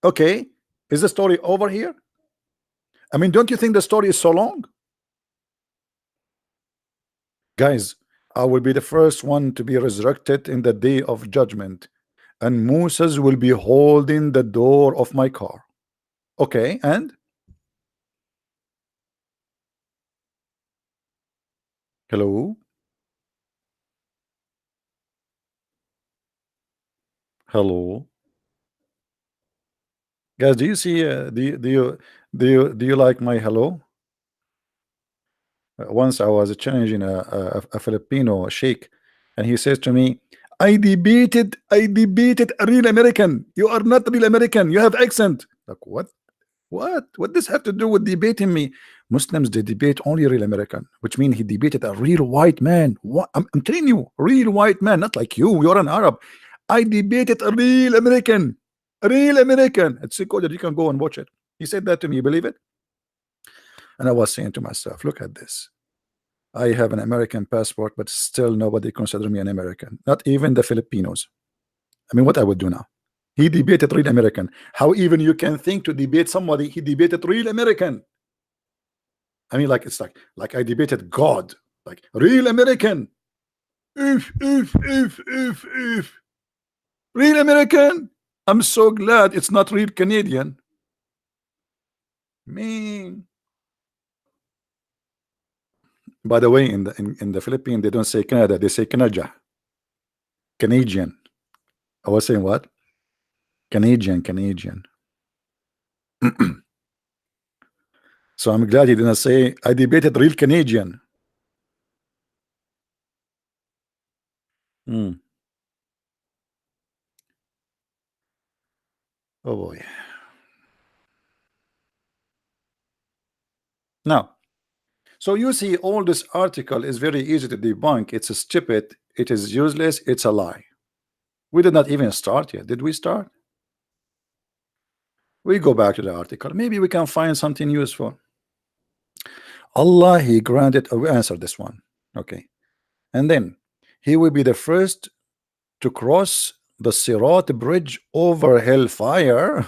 Okay, is the story over here? I mean, don't you think the story is so long? Guys, I will be the first one to be resurrected in the day of judgment, and Moses will be holding the door of my car. Okay, and hello, hello, guys. Do you see? Do you like my hello? Once I was challenging a Filipino sheikh, and he says to me, I debated a real American. You are not real American. You have accent. Like what? What does have to do with debating me? Muslims, they debate only real American, which means he debated a real white man. What? I'm telling you, real white man, not like you. You're an Arab. I debated a real American. A real American. It's recorded. You can go and watch it. He said that to me. You believe it? And I was saying to myself, look at this. I have an American passport, but still nobody consider me an American. Not even the Filipinos. I mean, what I would do now? He debated real American. How even you can think to debate somebody? He debated real American. I mean, like it's like I debated God, like real American. If real American. I'm so glad it's not real Canadian. Man. By the way, in the Philippines, they don't say Canada, they say Canada. Canadian. I was saying what? Canadian. So I'm glad he didn't say I debated real Canadian. Hmm. Oh boy. Now, so you see, all this article is very easy to debunk. It's a stupid, it is useless, it's a lie. We did not even start yet. Did we start? We go back to the article. Maybe we can find something useful. Allah, He granted, we answer this one. Okay. And then He will be the first to cross the Sirat bridge over hellfire.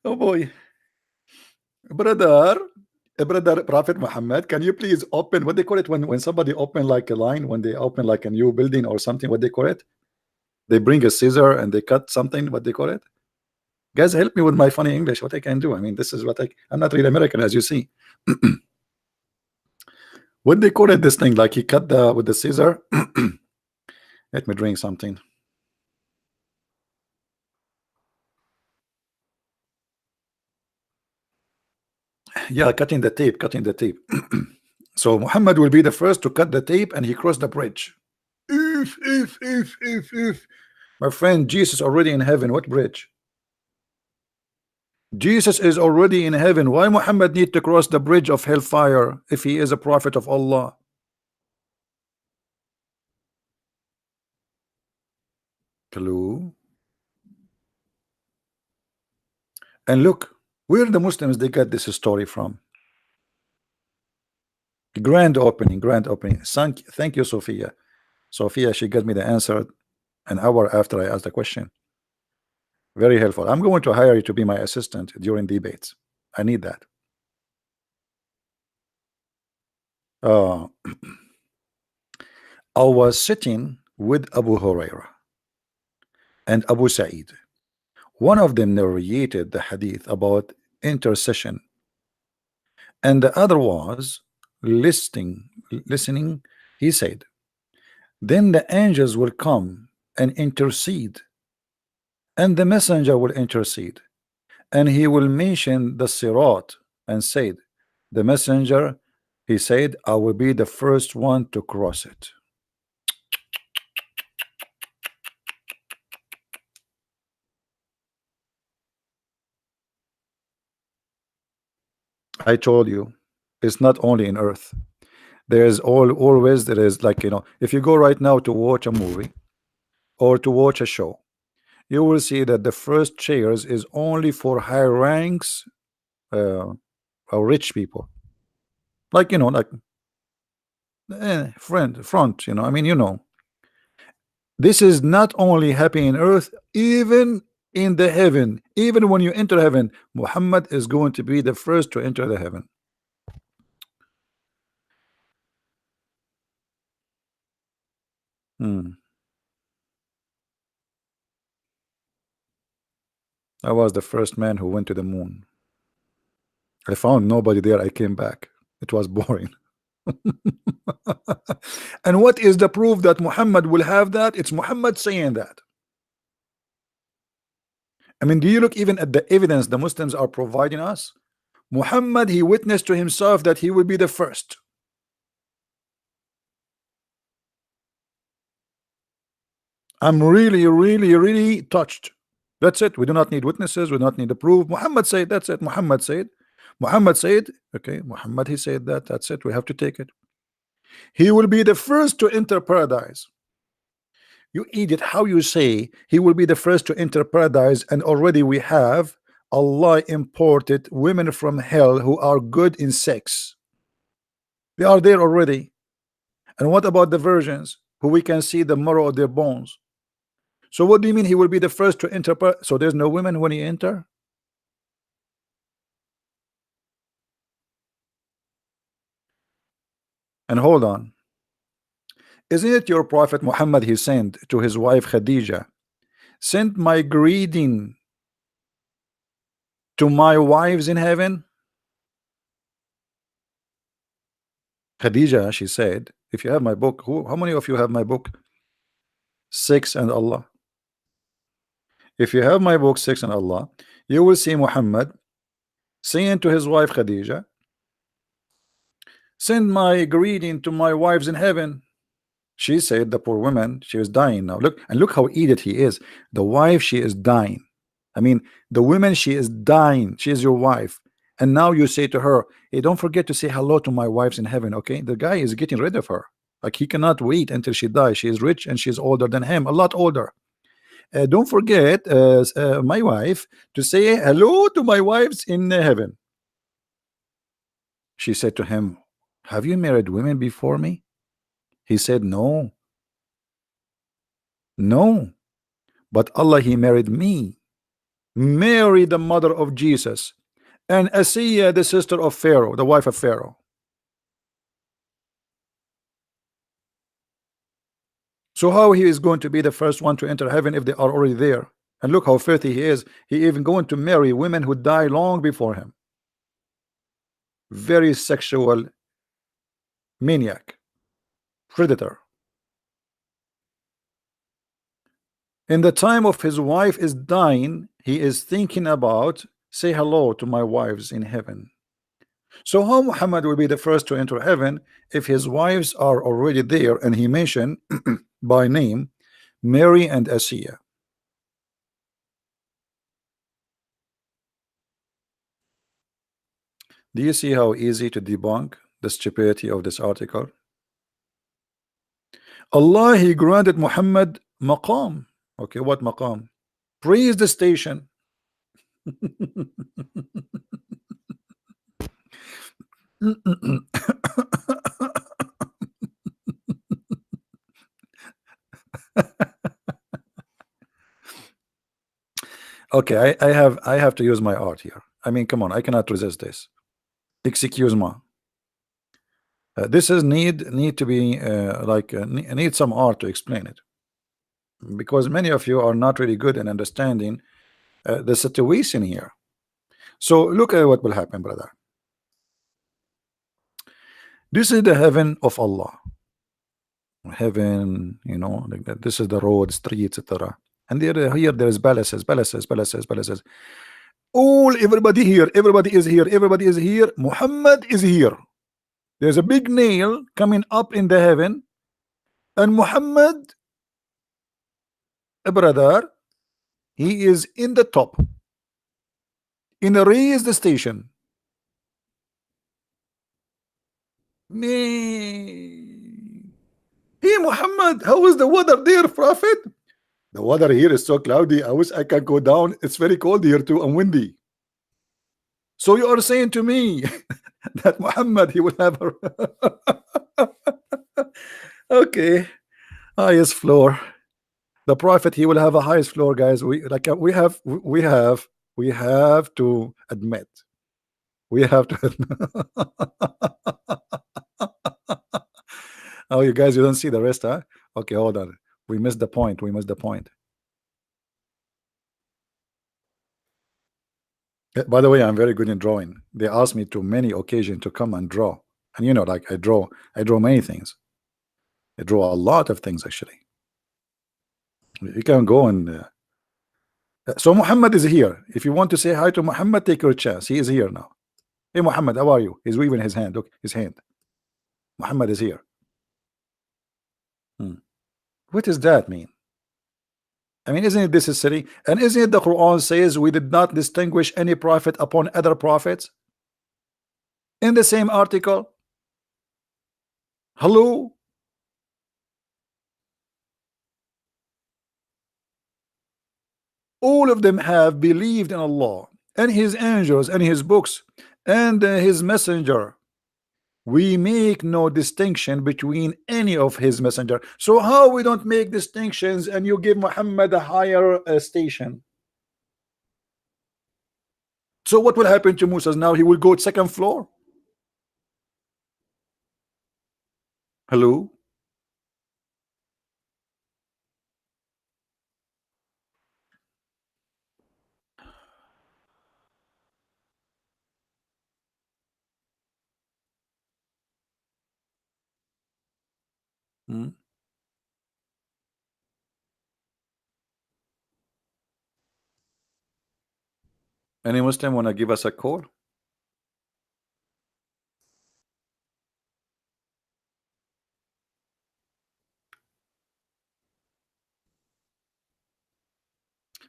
Oh boy. Brother, brother Prophet Muhammad, can you please open what they call it when somebody open like a line, when they open like a new building or something, what they call it? They bring a scissor and they cut something, what they call it? Guys, help me with my funny English, what I can do. I mean, this is what I'm not really American, as you see. What they call it, this thing, like he cut the with the scissor. Let me drink something. Yeah, cutting the tape. So Muhammad will be the first to cut the tape and he crossed the bridge. If my friend, Jesus already in heaven. What bridge? Jesus is already in heaven. Why Muhammad need to cross the bridge of hellfire if he is a prophet of Allah? Hello. And look, where the Muslims they got this story from? Grand opening. Thank you, Sophia. Sophia, she got me the answer an hour after I asked the question. Very helpful. I'm going to hire you to be my assistant during debates. I need that. Uh, I was sitting with Abu Huraira and Abu Sa'id. One of them narrated the hadith about intercession, and the other was listening. He said, then the angels will come and intercede, and the messenger will intercede, and he will mention the sirat and said, the messenger, he said, I will be the first one to cross it. I told you, it's not only in earth. There's always there is, like, if you go right now to watch a movie or to watch a show, you will see that the first chairs is only for high ranks, or rich people. like, you know, like front, you know, I mean, you know, this is not only happy in earth, even in the heaven. Even when you enter heaven, Muhammad is going to be the first to enter the heaven. I was the first man who went to the moon. I found nobody there. I came back. It was boring. And what is the proof that Muhammad will have that? It's Muhammad saying that. I mean, do you look even at the evidence the Muslims are providing us? Muhammad, he witnessed to himself that he will be the first. I'm really, really, really touched. That's it. We do not need witnesses. We do not need to prove. Muhammad said, that's it. Muhammad said. Muhammad said, okay, Muhammad, he said that. That's it. We have to take it. He will be the first to enter paradise. You idiot, how you say he will be the first to enter paradise, and already we have Allah imported women from hell who are good in sex. They are there already. And what about the virgins who we can see the marrow of their bones? So what do you mean he will be the first to enter? So there's no women when he enter? And hold on, isn't it your prophet Muhammad, he sent to his wife Khadija, sent my greeting to my wives in heaven? Khadija, she said, if you have my book, how many of you have my book? 6 and Allah. If you have my book 6 and Allah, you will see Muhammad saying to his wife Khadija, send my greeting to my wives in heaven. She said, the poor woman, she was dying now. Look, and look how idiot he is. The wife, she is dying. I mean, the woman, she is dying. She is your wife. And now you say to her, hey, don't forget to say hello to my wives in heaven, okay? The guy is getting rid of her. Like, he cannot wait until she dies. She is rich and she's older than him, a lot older. Don't forget, my wife, to say hello to my wives in heaven. She said to him, have you married women before me? He said, no. No. But Allah, he married me. Mary, the mother of Jesus, and Asiya, the sister of Pharaoh, the wife of Pharaoh. So how he is going to be the first one to enter heaven if they are already there? And look how filthy he is. He even going to marry women who die long before him. Very sexual maniac, predator. In the time of his wife is dying, he is thinking about, say hello to my wives in heaven. So how Muhammad will be the first to enter heaven if his wives are already there, and he mentioned by name Mary and Asiya? Do you see how easy to debunk the stupidity of this article? Allah, he granted Muhammad maqam. Okay, what maqam? Praise the station. Okay, I have to use my art here. I mean, come on, I cannot resist this. Excuse me. This is need to be need some art to explain it, because many of you are not really good in understanding the situation here. So look at what will happen, brother. This is the heaven of Allah. Heaven, you know, like that. This is the road, streets, etc. And here there is palaces. Everybody here, everybody is here, everybody is here. Muhammad is here. There's a big nail coming up in the heaven, and Muhammad, a brother, he is in the top, in a raised station. Me, hey Muhammad, how is the weather there, Prophet? The weather here is so cloudy. I wish I can go down. It's very cold here too and windy. So you are saying to me that Muhammad he will have her. Okay, highest floor. The prophet he will have a highest floor, guys. We have to admit. We have to oh, you guys, you don't see the rest, huh? Okay, hold on. We missed the point. We missed the point. By the way, I'm very good in drawing. They asked me to many occasions to come and draw. And you know, like I draw many things. I draw a lot of things actually. You can go and so Muhammad is here. If you want to say hi to Muhammad, take your chance. He is here now. Hey Muhammad, how are you? He's waving his hand. Look, his hand. Muhammad is here. What does that mean? I mean, isn't it this is silly? And isn't it the Quran says we did not distinguish any prophet upon other prophets? In the same article. Hello? All of them have believed in Allah and his angels and his books and his messenger. We make no distinction between any of his messenger. So how we don't make distinctions and you give Muhammad a higher station? So what will happen to Musa now? He will go to second floor. Hello? Any Muslim want to give us a call?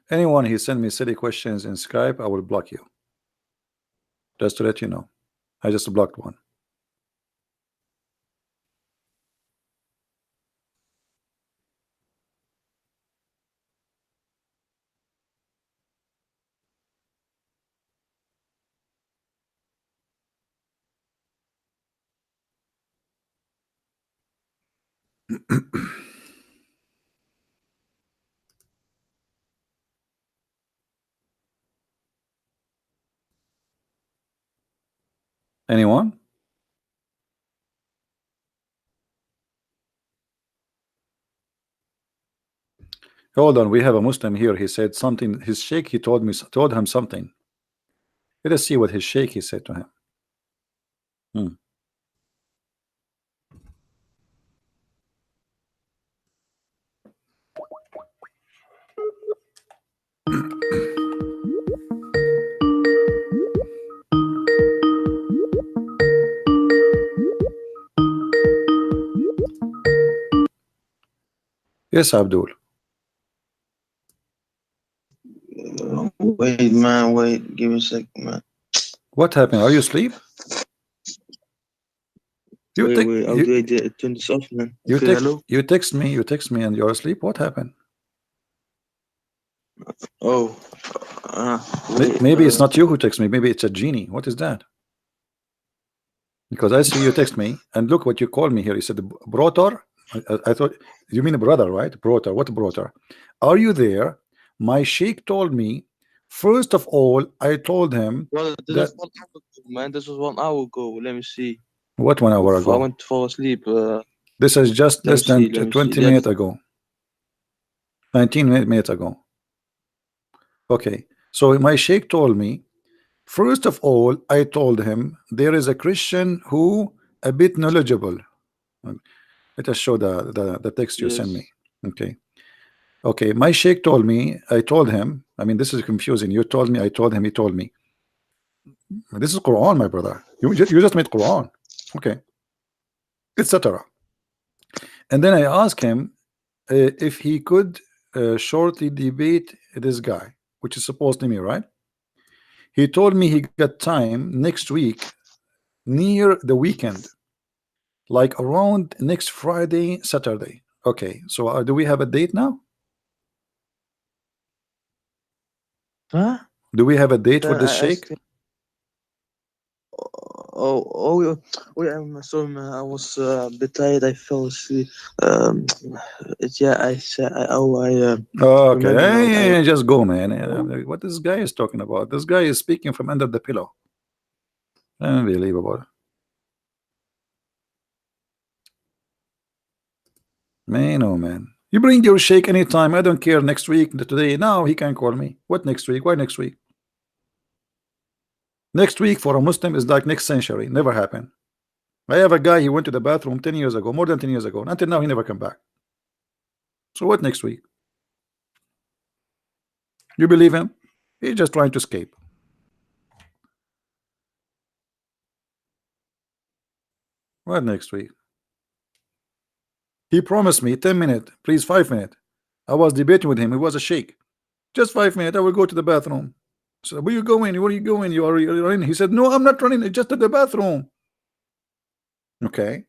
Anyone he send me silly questions in Skype, I will block you. Just to let you know. I just blocked one. Anyone? Hold on, we have a Muslim here. He said something. His sheikh, he told him something. Let us see what his sheikh he said to him. Yes, Abdul. Wait, man, wait. Give me a second, man. What happened? Are you asleep? Wait, how do I turn this off, man? You text me and you're asleep. What happened? Oh, maybe it's not you who text me. Maybe it's a genie. What is that? Because I see you text me and look what you called me here. You said brotor. I thought you mean a brother, right? Brotor. What brotor? Are you there? My sheikh told me. First of all, I told him. Well, this was 1 hour ago, man. This was 1 hour ago. Let me see. What 1 hour ago? I went to fall asleep. This is just less than 20 minutes ago. 19 minutes ago. Okay. So my sheikh told me. First of all, I told him there is a Christian who a bit knowledgeable. Let us show the text you sent me. Okay. My sheikh told me. I told him. I mean, this is confusing. You told me. I told him. He told me. This is Quran, my brother. You just made Quran. Okay. Etc. And then I asked him if he could shortly debate this guy, which is supposedly me, right? He told me he got time next week, near the weekend, like around next Friday, Saturday. Okay, so do we have a date now? Huh? Do we have a date for this sheikh? yeah, I'm sorry, man. I was a bit tired. I fell asleep. Yeah, I said, Okay, remember now. hey, just go, man. What this guy is talking about? This guy is speaking from under the pillow. Unbelievable. Man, oh man. You bring your shake anytime. I don't care. Next week, today, now he can call me. What next week? Why next week? Next week for a Muslim is like next century. Never happen. I have a guy, he went to the bathroom 10 years ago, more than 10 years ago. And until now, he never come back. So what next week? You believe him? He's just trying to escape. What next week? He promised me 10 minutes, please 5 minutes. I was debating with him. It was a shake. Just 5 minutes. I will go to the bathroom. So where you going? Where are you going? You're running. He said, no, I'm not running. It's just to the bathroom. Okay.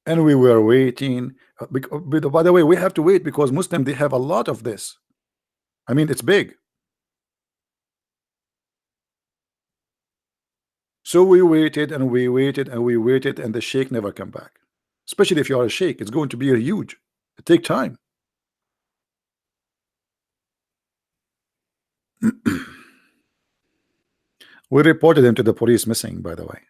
And we were waiting. By the way, we have to wait because Muslim, they have a lot of this. I mean, it's big. So we waited and we waited and we waited, and the sheikh never come back. Especially if you are a sheikh, it's going to be a huge. It take time. We reported him to the police missing, by the way,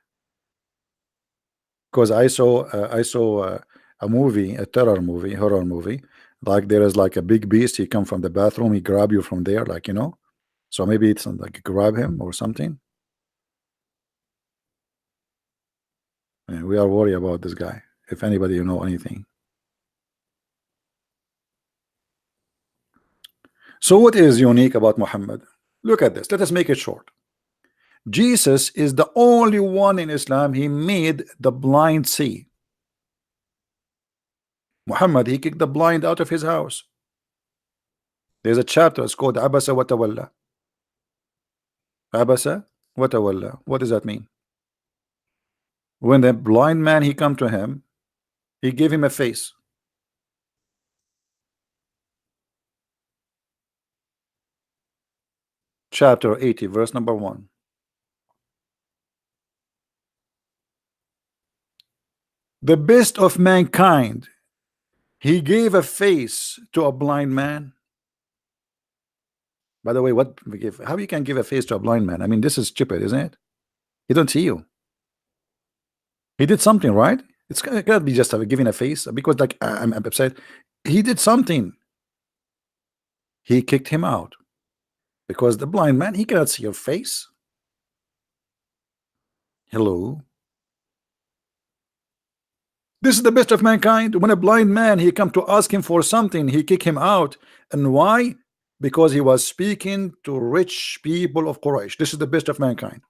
because I saw a movie, a terror movie, horror movie. Like there is like a big beast. He come from the bathroom. He grab you from there, like, you know. So maybe it's like grab him or something. And we are worried about this guy. If anybody you know anything. So what is unique about Muhammad? Look at this. Let us make it short. Jesus is the only one in Islam. He made the blind see. Muhammad, he kicked the blind out of his house. There's a chapter. It's called Abasa wa Tawalla. Abasa wa Tawalla. What does that mean? When the blind man he come to him, he gave him a face. Chapter 80, verse number 1. The best of mankind, he gave a face to a blind man. By the way, what we give? How you can give a face to a blind man? I mean, this is stupid, isn't it? He don't see you. He did something, right? It's cannot be just giving a face because, like, I'm upset. He did something. He kicked him out because the blind man, he cannot see your face. Hello. This is the best of mankind. When a blind man, he come to ask him for something, he kick him out. And why? Because he was speaking to rich people of Quraysh. This is the best of mankind.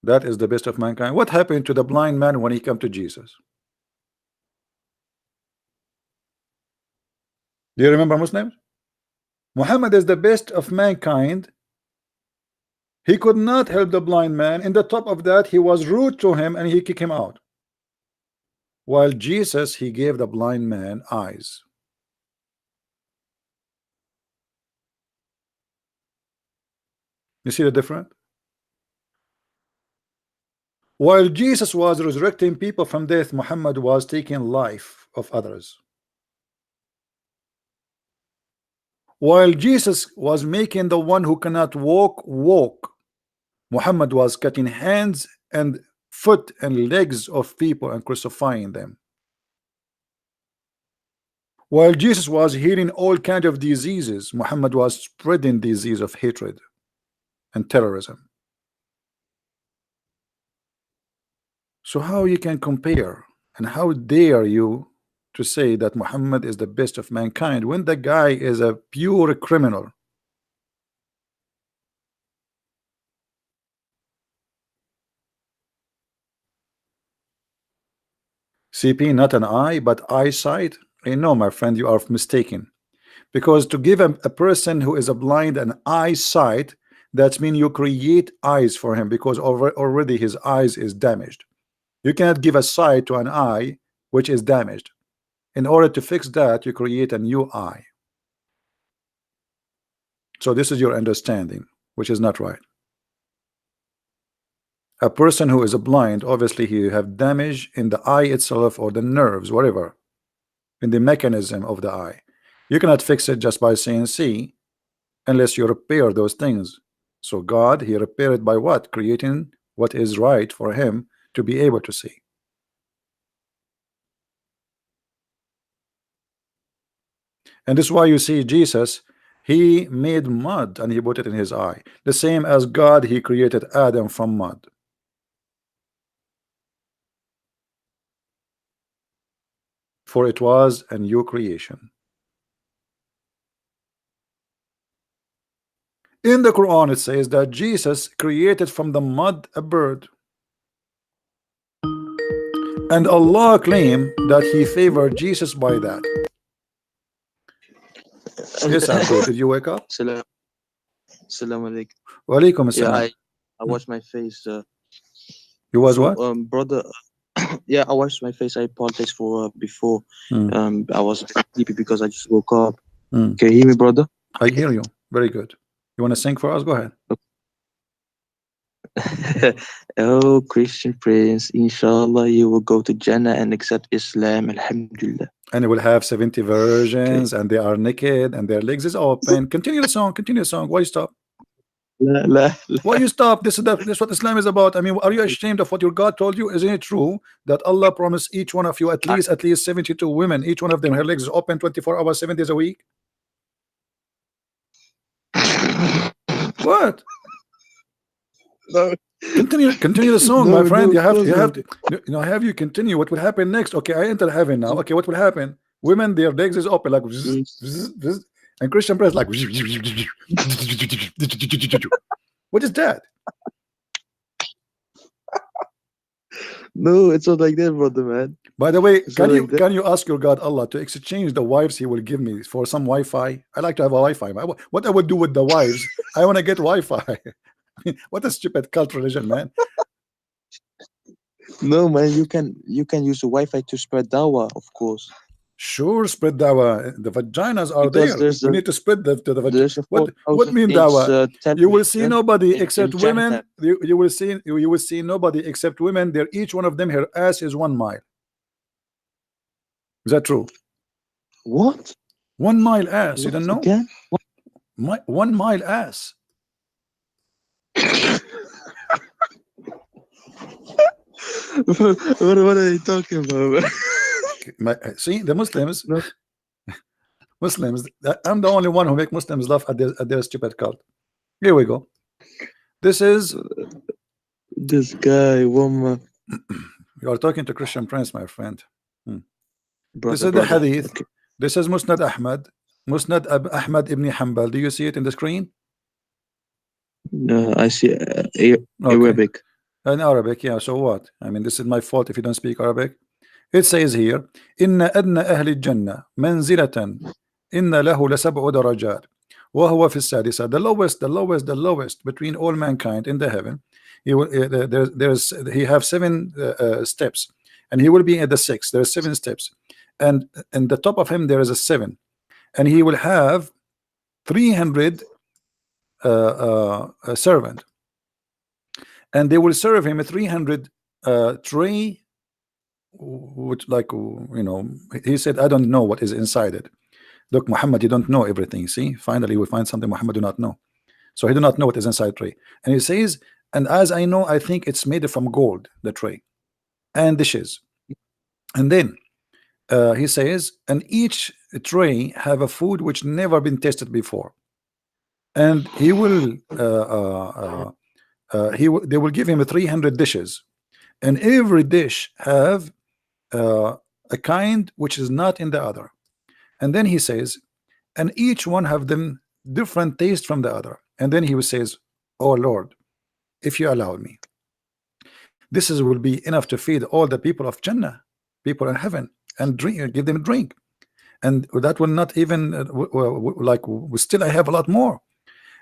That is the best of mankind. What happened to the blind man when he came to Jesus? Do you remember, Muslims? Muhammad is the best of mankind. He could not help the blind man. In the top of that, he was rude to him and he kicked him out. While Jesus, he gave the blind man eyes. You see the difference? While Jesus was resurrecting people from death, Muhammad was taking life of others. While Jesus was making the one who cannot walk, Muhammad was cutting hands and foot and legs of people and crucifying them. While Jesus was healing all kinds of diseases, Muhammad was spreading disease of hatred and terrorism. So how you can compare, and how dare you to say that Muhammad is the best of mankind when the guy is a pure criminal? CP, not an eye, but eyesight. I know, my friend, you are mistaken. Because to give a person who is a blind an eyesight, That means you create eyes for him, because already his eyes is damaged. You cannot give a sight to an eye which is damaged. In order to fix that, you create a new eye. So this is your understanding, which is not right. A person who is blind, obviously he have damage in the eye itself, or the nerves, whatever, in the mechanism of the eye. You cannot fix it just by saying see, unless you repair those things. So God, he repaired it by what? Creating what is right for him to be able to see. And this is why you see Jesus, he made mud and he put it in his eye. The same as God, he created Adam from mud. For it was a new creation. In the Quran it says that Jesus created from the mud a bird. And Allah claimed that he favored Jesus by that. Yes, Abdul, did you wake up? Salam alaikum. Wa alaikum Yeah, assalam. I washed my face. You was what? Brother. Yeah, I washed my face. I apologize for before. Hmm. I was a bit sleepy because I just woke up. Hmm. Can you hear me, brother? I hear you. Very good. You want to sing for us? Go ahead. Oh, Christian Prince, inshallah, you will go to Jannah and accept Islam. Alhamdulillah. And it will have 70 versions, and they are naked, and their legs is open. Continue the song. Continue the song. Why you stop? Why you stop? This is what Islam is about. I mean, are you ashamed of what your God told you? Isn't it true that Allah promised each one of you at least 72 women, each one of them, her legs is open 24 hours, 7 days a week? What? No. Continue the song, my friend. No, you have to, have you continue. What will happen next? Okay, I enter heaven now. Okay, what will happen? Women, their legs is open like and Christian Prince like what is that? No, it's not like that, brother, man. By the way, It's not like that. can you ask your God Allah to exchange the wives he will give me for some Wi-Fi? I like to have a Wi-Fi. What I would do with the wives? I want to get Wi-Fi. What a stupid cult religion, man. No, man, you can use the Wi-Fi to spread dawah, of course. Sure, spread dawah. The vaginas are Because there. We need to spread the there's vagina. a What mean 4,000-inch, dawah? You will see television nobody in except Jannah. women. You will see nobody except women. They're each one of them, her ass is 1 mile. Is that true? What? 1 mile ass. You don't know? Again? 1 mile ass. What are you talking about? See, the Muslims, No. Muslims. I'm the only one who make Muslims laugh at their stupid cult. Here we go. This is. This guy, woman. You are talking to Christian Prince, my friend. Brother, This is the hadith. Okay. This is Musnad Ahmad. Musnad Ahmad ibn Hanbal. Do you see it in the screen? I see Arabic. In Arabic, yeah. So what? I mean, this is my fault if you don't speak Arabic. It says here, "Inna adna ahli al-jannah manzilatan, inna lahu la sab'u darajat, wa huwa fi as-sadisa." The lowest between all mankind in the heaven. He will he have 7 steps, and he will be at the 6th. There are 7 steps, and the top of him there is a 7, and he will have 300 servant, and they will serve him a 300 tray, which, like, he said, I don't know what is inside it. Look, Muhammad, you don't know everything. See, finally we find something Muhammad do not know. So he do not know what is inside tray, and he says, and as I know, I think it's made from gold, the tray and dishes. And then he says, and each tray have a food which never been tasted before, and he will they will give him 300 dishes, and every dish have a kind which is not in the other. And then he says, and each one have them different taste from the other. And then he says, oh Lord, if you allow me, this will be enough to feed all the people of Jannah, people in heaven, and drink, give them a drink, and that will not even like still I have a lot more.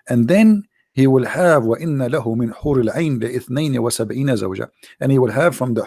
And then he will have وإن له من حور العين ل72 زوجة, and he will have from the